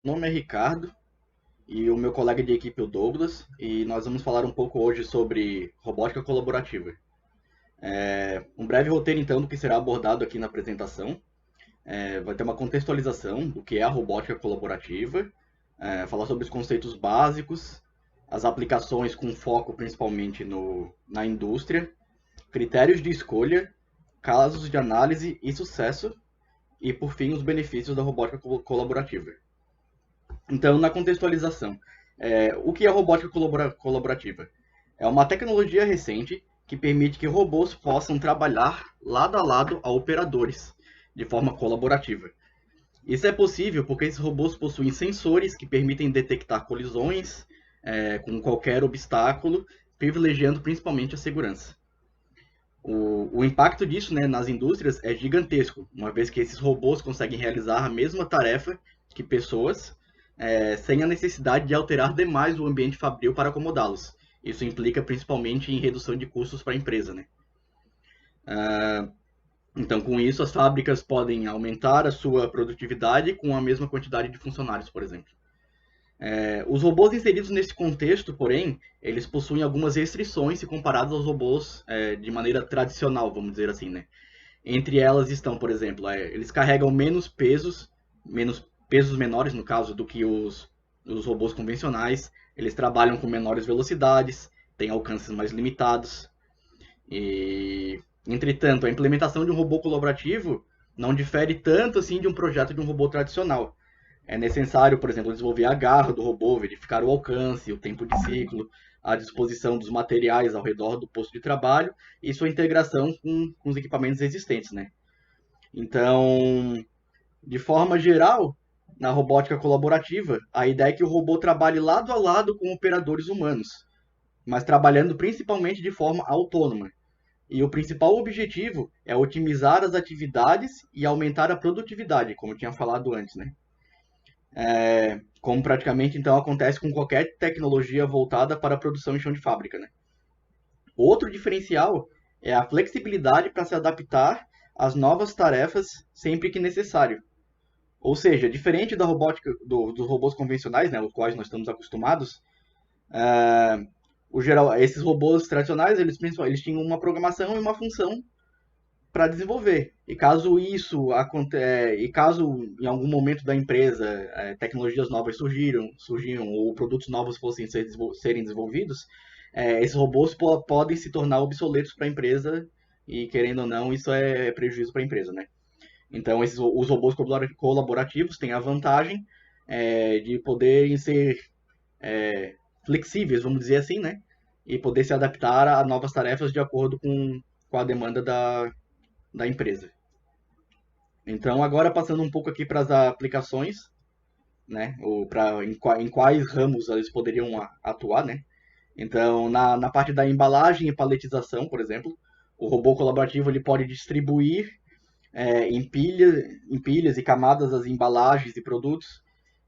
Meu nome é Ricardo e o meu colega de equipe é o Douglas, e nós vamos falar um pouco hoje sobre robótica colaborativa. Um breve roteiro então do que será abordado aqui na apresentação. Vai ter uma contextualização do que é a robótica colaborativa, falar sobre os conceitos básicos, as aplicações com foco principalmente na indústria, critérios de escolha, casos de análise e sucesso, e por fim os benefícios da robótica colaborativa. Então, na contextualização, o que é robótica colaborativa? É uma tecnologia recente que permite que robôs possam trabalhar lado a lado a operadores, de forma colaborativa. Isso é possível porque esses robôs possuem sensores que permitem detectar colisões com qualquer obstáculo, privilegiando principalmente a segurança. O impacto disso, né, nas indústrias é gigantesco, uma vez que esses robôs conseguem realizar a mesma tarefa que pessoas, sem a necessidade de alterar demais o ambiente fabril para acomodá-los. Isso implica principalmente em redução de custos para a empresa, né? Então, com isso, as fábricas podem aumentar a sua produtividade com a mesma quantidade de funcionários, por exemplo. Os robôs inseridos nesse contexto, porém, eles possuem algumas restrições se comparados aos robôs de maneira tradicional, vamos dizer assim, né? Entre elas estão, por exemplo, eles carregam menos pesos menores, no caso, do que os robôs convencionais. Eles trabalham com menores velocidades, têm alcances mais limitados. E, entretanto, a implementação de um robô colaborativo não difere tanto assim de um projeto de um robô tradicional. É necessário, por exemplo, desenvolver a garra do robô, verificar o alcance, o tempo de ciclo, a disposição dos materiais ao redor do posto de trabalho e sua integração com os equipamentos existentes, né? Então, de forma geral, na robótica colaborativa, a ideia é que o robô trabalhe lado a lado com operadores humanos, mas trabalhando principalmente de forma autônoma. E o principal objetivo é otimizar as atividades e aumentar a produtividade, como eu tinha falado antes, né? Como praticamente então acontece com qualquer tecnologia voltada para a produção em chão de fábrica, né? Outro diferencial é a flexibilidade para se adaptar às novas tarefas sempre que necessário. Ou seja, diferente da robótica dos robôs convencionais, né, os quais nós estamos acostumados, esses robôs tradicionais eles tinham uma programação e uma função para desenvolver. E caso em algum momento da empresa tecnologias novas surgiram ou produtos novos fossem serem desenvolvidos, esses robôs podem se tornar obsoletos para a empresa e, querendo ou não, isso é prejuízo para a empresa, né? Então, os robôs colaborativos têm a vantagem de poderem ser flexíveis, vamos dizer assim, né? E poder se adaptar a novas tarefas de acordo com a demanda da empresa. Então, agora passando um pouco aqui para as aplicações, né? Ou em quais ramos eles poderiam atuar, né? Então, na parte da embalagem e paletização, por exemplo, o robô colaborativo ele pode distribuir em pilhas e camadas as embalagens e produtos.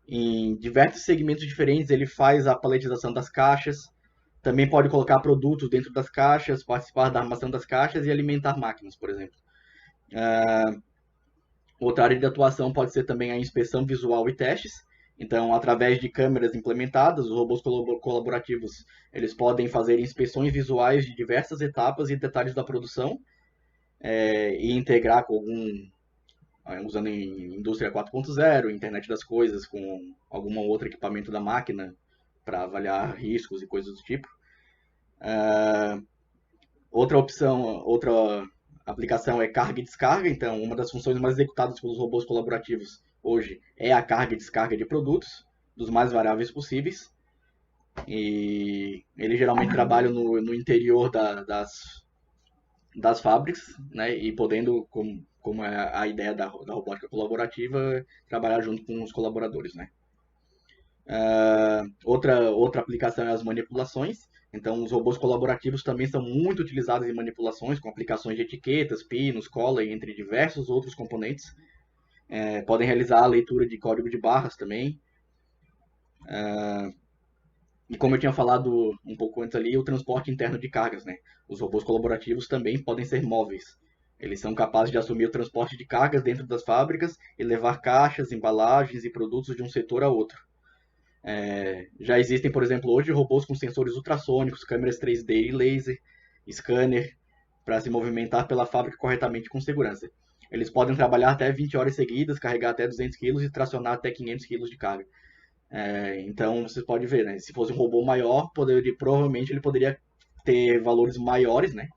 Em diversos segmentos diferentes, ele faz a paletização das caixas. Também pode colocar produtos dentro das caixas, participar da armação das caixas e alimentar máquinas, por exemplo. Outra área de atuação pode ser também a inspeção visual e testes. Então, através de câmeras implementadas, os robôs colaborativos eles podem fazer inspeções visuais de diversas etapas e detalhes da produção e integrar com usando em indústria 4.0, internet das coisas, com algum outro equipamento da máquina para avaliar riscos e coisas do tipo. Outra aplicação é carga e descarga. Então, uma das funções mais executadas pelos robôs colaborativos hoje é a carga e descarga de produtos, dos mais variáveis possíveis. E eles geralmente trabalham no interior das fábricas, né? E podendo, como é a ideia da robótica colaborativa, trabalhar junto com os colaboradores, né? Outra aplicação é as manipulações. Então, os robôs colaborativos também são muito utilizados em manipulações, com aplicações de etiquetas, pinos, cola, entre diversos outros componentes. Podem realizar a leitura de código de barras também. E como eu tinha falado um pouco antes ali, o transporte interno de cargas, né? Os robôs colaborativos também podem ser móveis. Eles são capazes de assumir o transporte de cargas dentro das fábricas e levar caixas, embalagens e produtos de um setor a outro. Já existem, por exemplo, hoje robôs com sensores ultrassônicos, câmeras 3D e laser, scanner, para se movimentar pela fábrica corretamente com segurança. Eles podem trabalhar até 20 horas seguidas, carregar até 200 quilos e tracionar até 500 quilos de carga. Então você pode ver, né? Se fosse um robô maior, provavelmente ele poderia ter valores maiores, né?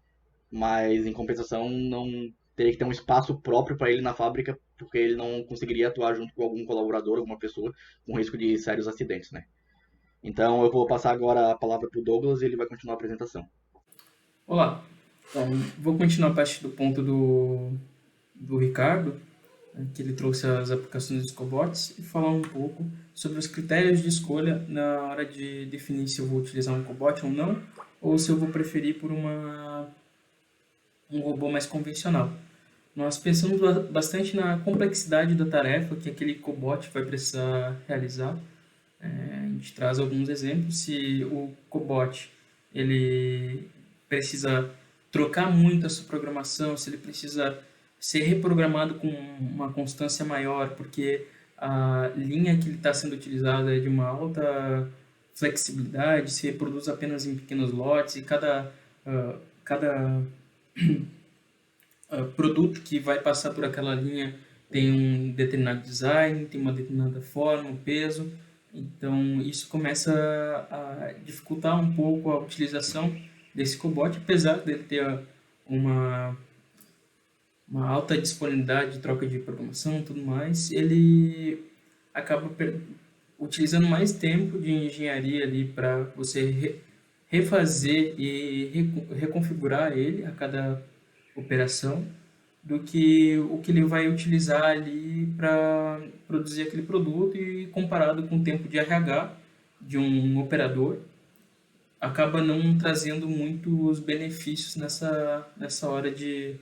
Mas em compensação não teria que ter um espaço próprio para ele na fábrica, porque ele não conseguiria atuar junto com algum colaborador, alguma pessoa, com risco de sérios acidentes, né? Então eu vou passar agora a palavra para o Douglas e ele vai continuar a apresentação. Olá, então, vou continuar a partir do ponto do Ricardo, né, que ele trouxe as aplicações dos cobots, e falar um pouco sobre os critérios de escolha na hora de definir se eu vou utilizar um cobot ou não, ou se eu vou preferir por um robô mais convencional. Nós pensamos bastante na complexidade da tarefa que aquele cobot vai precisar realizar. A gente traz alguns exemplos. Se o cobot ele precisa trocar muito a sua programação, se ele precisa ser reprogramado com uma constância maior, porque a linha que ele está sendo utilizada é de uma alta flexibilidade, se reproduz apenas em pequenos lotes e cada produto que vai passar por aquela linha tem um determinado design, tem uma determinada forma, um peso. Então, isso começa a dificultar um pouco a utilização desse cobot, apesar dele ter uma, uma alta disponibilidade de troca de programação e tudo mais, ele acaba utilizando mais tempo de engenharia ali para você refazer e reconfigurar ele a cada operação do que o que ele vai utilizar ali para produzir aquele produto e comparado com o tempo de RH de um operador, acaba não trazendo muitos benefícios nessa hora de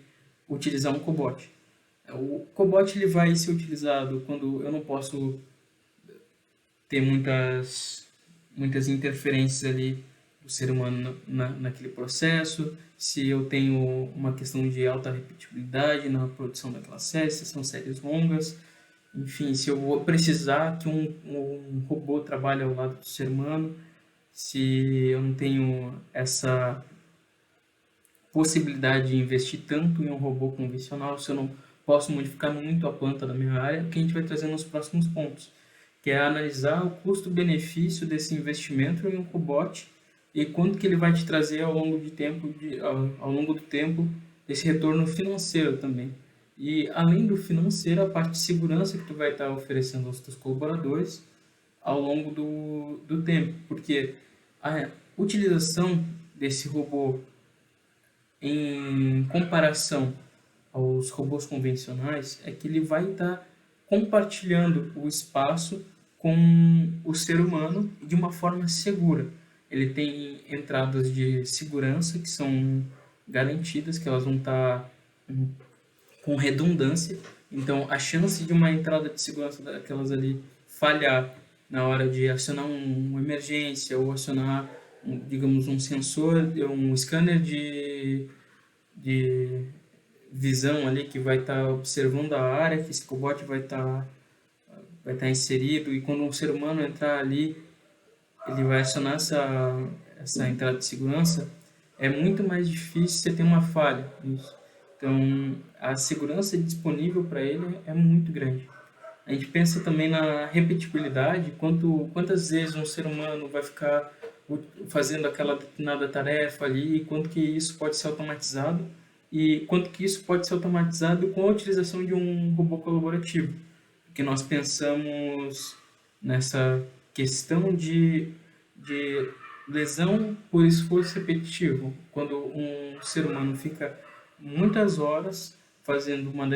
utilizar um cobot. O cobot ele vai ser utilizado quando eu não posso ter muitas interferências ali do ser humano naquele processo, se eu tenho uma questão de alta repetibilidade na produção daquela série, se são séries longas, enfim, se eu vou precisar que um robô trabalhe ao lado do ser humano, se eu não tenho essa possibilidade de investir tanto em um robô convencional, se eu não posso modificar muito a planta da minha área, que a gente vai trazer nos próximos pontos, que é analisar o custo-benefício desse investimento em um cobot e quanto que ele vai te trazer ao longo ao longo do tempo esse retorno financeiro também. E além do financeiro, a parte de segurança que tu vai estar oferecendo aos teus colaboradores ao longo do tempo, porque a utilização desse robô em comparação aos robôs convencionais é que ele vai estar compartilhando o espaço com o ser humano de uma forma segura. Ele tem entradas de segurança que são garantidas, que elas vão estar com redundância. Então, a chance de uma entrada de segurança daquelas ali falhar na hora de acionar uma emergência ou acionar, digamos, um sensor, um scanner de visão ali que vai estar observando a área que esse cobot vai estar inserido, e quando um ser humano entrar ali, ele vai acionar essa entrada de segurança, é muito mais difícil você ter uma falha nisso. Então, a segurança disponível para ele é muito grande. A gente pensa também na repetibilidade, quantas vezes um ser humano vai ficar fazendo aquela determinada tarefa ali, quanto que isso pode ser automatizado e quanto que isso pode ser automatizado com a utilização de um robô colaborativo. Porque nós pensamos nessa questão de lesão por esforço repetitivo, quando um ser humano fica muitas horas fazendo um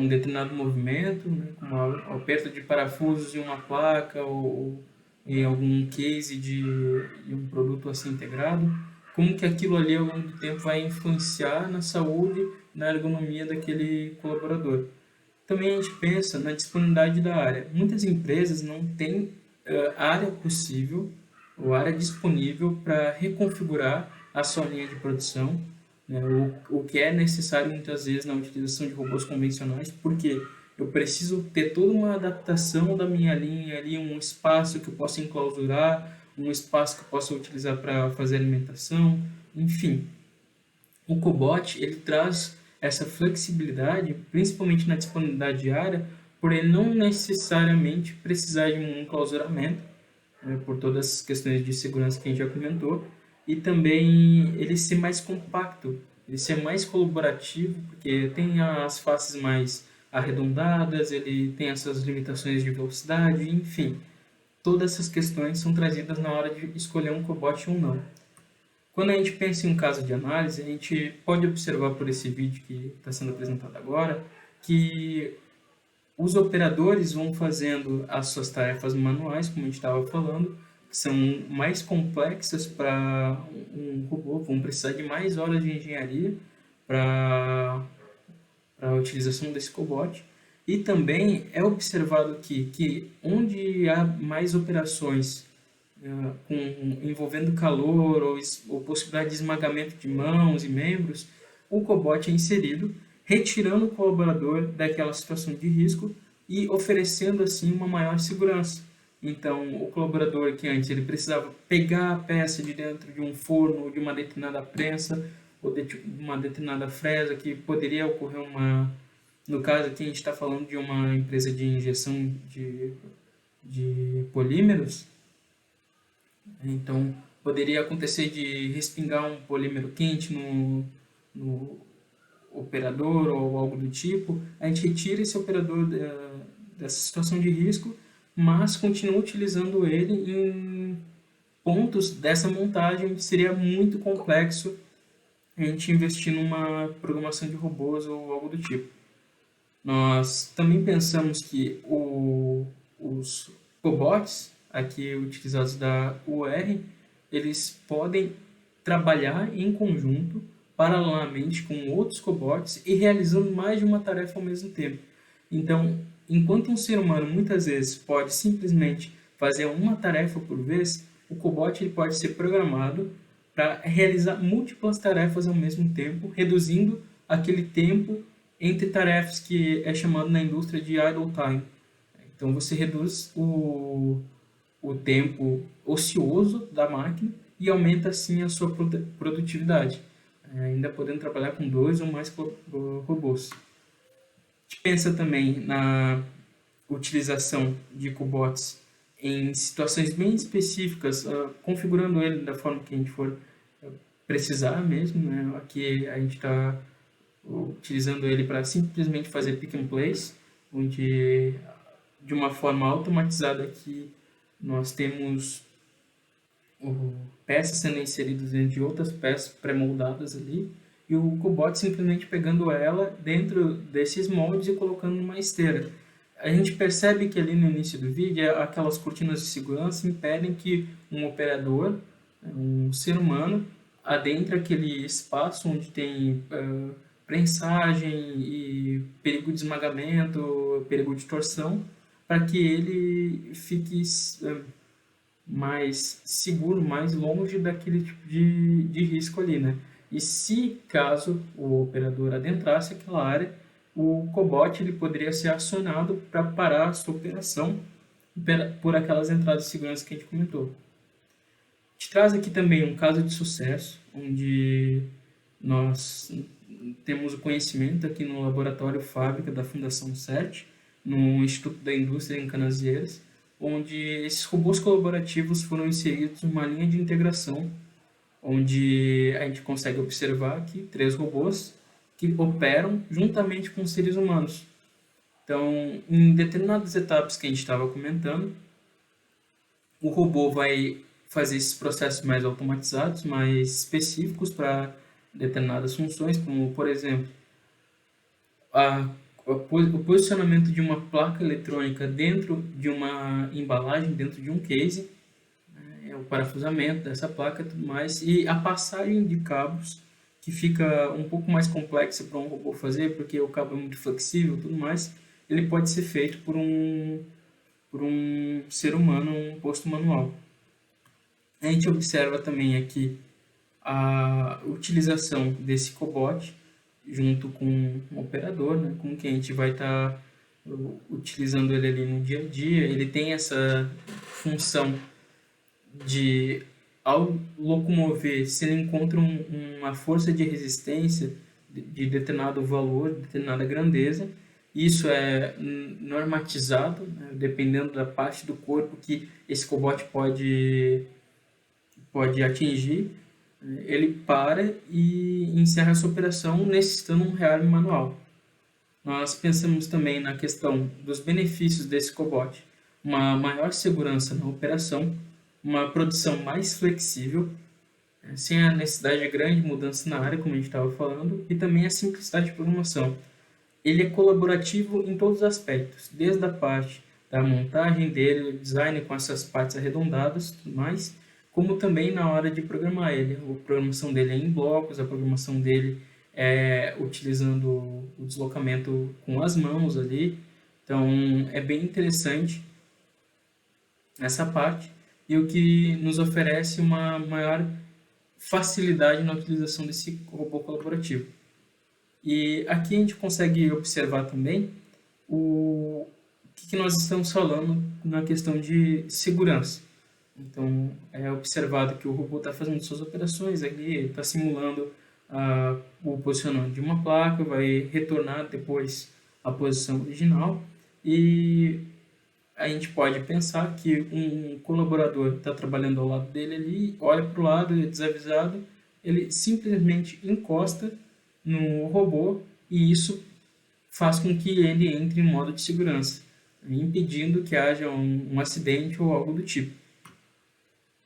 determinado movimento, né, como o aperto de parafusos em uma placa ou em algum case de um produto assim integrado, como que aquilo ali ao longo do tempo vai influenciar na saúde, na ergonomia daquele colaborador. Também a gente pensa na disponibilidade da área. Muitas empresas não têm área possível ou área disponível para reconfigurar a sua linha de produção né? O que é necessário muitas vezes na utilização de robôs convencionais, porque eu preciso ter toda uma adaptação da minha linha ali, um espaço que eu possa enclausurar, um espaço que eu possa utilizar para fazer alimentação, enfim. O Cobot ele traz essa flexibilidade, principalmente na disponibilidade de área, por ele não necessariamente precisar de um enclausuramento, né, por todas as questões de segurança que a gente já comentou, e também ele ser mais compacto, ele ser mais colaborativo, porque tem as faces mais arredondadas, ele tem essas limitações de velocidade, enfim, todas essas questões são trazidas na hora de escolher um cobot ou não. Quando a gente pensa em um caso de análise, a gente pode observar por esse vídeo que está sendo apresentado agora, que os operadores vão fazendo as suas tarefas manuais, como a gente estava falando, que são mais complexas para um robô, vão precisar de mais horas de engenharia para a utilização desse cobot. E também é observado que onde há mais operações envolvendo calor ou possibilidade de esmagamento de mãos e membros, o cobot é inserido, retirando o colaborador daquela situação de risco e oferecendo assim uma maior segurança. Então, o colaborador que antes ele precisava pegar a peça de dentro de um forno, de uma determinada prensa ou de uma determinada fresa, que poderia ocorrer uma... No caso aqui, a gente está falando de uma empresa de injeção de polímeros, então, poderia acontecer de respingar um polímero quente no operador ou algo do tipo. A gente retira esse operador dessa situação de risco, mas continua utilizando ele em pontos dessa montagem onde seria muito complexo a gente investir numa programação de robôs ou algo do tipo. Nós também pensamos que os cobots, aqui utilizados da UR, eles podem trabalhar em conjunto, paralelamente com outros cobots e realizando mais de uma tarefa ao mesmo tempo. Então, enquanto um ser humano muitas vezes pode simplesmente fazer uma tarefa por vez, o cobot ele pode ser programado para realizar múltiplas tarefas ao mesmo tempo, reduzindo aquele tempo entre tarefas que é chamado na indústria de idle time. Então você reduz o tempo ocioso da máquina e aumenta assim a sua produtividade, ainda podendo trabalhar com 2 ou mais robôs. A gente pensa também na utilização de cobots em situações bem específicas, configurando ele da forma que a gente for precisar mesmo, né? Aqui a gente está utilizando ele para simplesmente fazer pick and place, onde de uma forma automatizada aqui nós temos peças sendo inseridas dentro de outras peças pré-moldadas ali, e o cobot simplesmente pegando ela dentro desses moldes e colocando numa esteira. A gente percebe que ali no início do vídeo, aquelas cortinas de segurança impedem que um operador, um ser humano, adentre aquele espaço onde tem prensagem e perigo de esmagamento, perigo de torção, para que ele fique mais seguro, mais longe daquele tipo de risco ali, né? E se caso o operador adentrasse aquela área, o cobot ele poderia ser acionado para parar a sua operação por aquelas entradas de segurança que a gente comentou. A gente traz aqui também um caso de sucesso, onde nós temos o conhecimento aqui no laboratório Fábrica da Fundação CERT, no Instituto da Indústria em Canasvieiras, onde esses robôs colaborativos foram inseridos em uma linha de integração, onde a gente consegue observar aqui 3 robôs que operam juntamente com seres humanos. Então, em determinadas etapas que a gente estava comentando, o robô vai fazer esses processos mais automatizados, mais específicos para determinadas funções, como, por exemplo, o posicionamento de uma placa eletrônica dentro de uma embalagem, dentro de um case, o parafusamento dessa placa e tudo mais, e a passagem de cabos, que fica um pouco mais complexa para um robô fazer, porque o cabo é muito flexível e tudo mais, ele pode ser feito por um ser humano, um posto manual. A gente observa também aqui a utilização desse cobot junto com um operador, né, com que a gente vai estar utilizando ele ali no dia a dia. Ele tem essa função de, ao locomover, se ele encontra uma força de resistência de determinado valor, determinada grandeza, isso é normatizado, né, dependendo da parte do corpo que esse cobot pode atingir. Ele para e encerra essa operação necessitando um rearme manual. Nós pensamos também na questão dos benefícios desse cobot, uma maior segurança na operação, uma produção mais flexível, sem a necessidade de grande mudança na área, como a gente estava falando, e também a simplicidade de programação. Ele é colaborativo em todos os aspectos, desde a parte da montagem dele, o design com essas partes arredondadas e tudo mais, como também na hora de programar ele. A programação dele é em blocos, a programação dele é utilizando o deslocamento com as mãos ali. Então, é bem interessante essa parte e o que nos oferece uma maior facilidade na utilização desse robô colaborativo. E aqui a gente consegue observar também o que nós estamos falando na questão de segurança. Então, é observado que o robô está fazendo suas operações ali, está simulando o posicionamento de uma placa, vai retornar depois à posição original e a gente pode pensar que um colaborador está trabalhando ao lado dele ali, olha para o lado, é desavisado, ele simplesmente encosta no robô e isso faz com que ele entre em modo de segurança, impedindo que haja um acidente ou algo do tipo.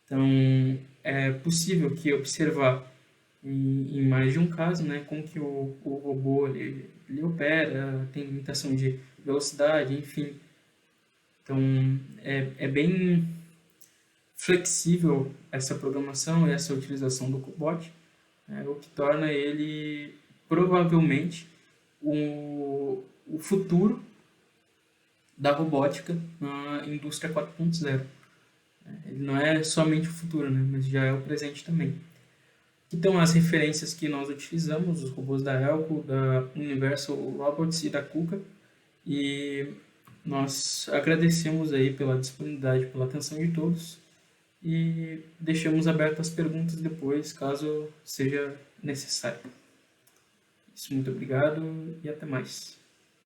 Então, é possível que observar em mais de um caso, né, como que o robô ele opera, tem limitação de velocidade, enfim. Então, é bem flexível essa programação e essa utilização do cobot, o que torna ele provavelmente o futuro da robótica na indústria 4.0. Ele não é somente o futuro, né, mas já é o presente também. Então, as referências que nós utilizamos, os robôs da Elco, da Universal Robots e da KUKA, e nós agradecemos aí pela disponibilidade, pela atenção de todos e deixamos abertas as perguntas depois, caso seja necessário. Muito obrigado e até mais.